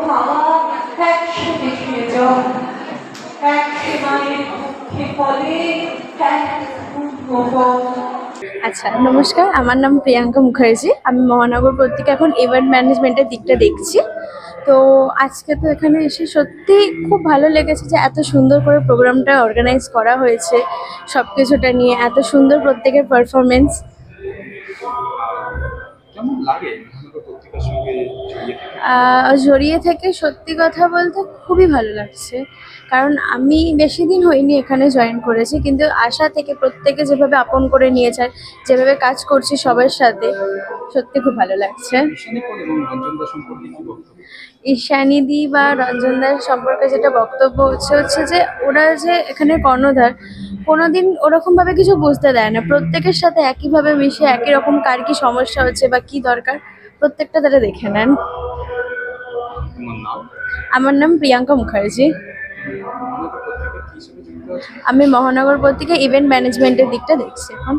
ভাবা একসাথে সেজন এক সীমায় মুখে বলে এক পূর্ণপদ। আচ্ছা, নমস্কার। আমার নাম প্রিয়াঙ্কা মুখার্জি। আমি মহানগর পত্রিকা এখন ইভেন্ট ম্যানেজমেন্টের দিকটা দেখছি। তো আজকে তো এখানে এসে সত্যি খুব ভালো লেগেছে যে এত সুন্দর করে প্রোগ্রামটা অর্গানাইজ করা হয়েছে, সব কিছুটা নিয়ে এত সুন্দর প্রত্যেকের পারফরমেন্স। কেমন লাগে মহানগর পত্রিকার সঙ্গে জড়িয়ে থেকে? জড়িয়ে থেকে সত্যি কথা বলতে খুবই ভালো লাগছে, কারণ আমি বেশি দিন হয়নি এখানে জয়েন করেছি, কিন্তু আশা থেকে প্রত্যেকে যেভাবে আপন করে নিয়েছে, যেভাবে কাজ করছি সবার সাথে, সত্যি খুব ভালো লাগছে। ঈশানীপদ এবং রঞ্জন দা সম্পর্কে কি বক্তব্য? ঈশানীদি বা রঞ্জনদার সম্পর্কে যেটা বক্তব্য হচ্ছে যে ওরা যে এখানে কর্ণধার, কোনোদিন ওরকমভাবে কিছু বুঝতে দেয় না, প্রত্যেকের সাথে একইভাবে মিশে একই রকম কার কি সমস্যা হচ্ছে বা কি দরকার প্রত্যেকটা তারা দেখে নেন। তোমার নাম? আমার নাম প্রিয়াঙ্কা মুখার্জি। মহানগর পত্রিকার কি হিসেবে যুক্ত আছে? আমি মহানগর পত্রিকা ইভেন্ট ম্যানেজমেন্টের দিকটা দেখছি এখন।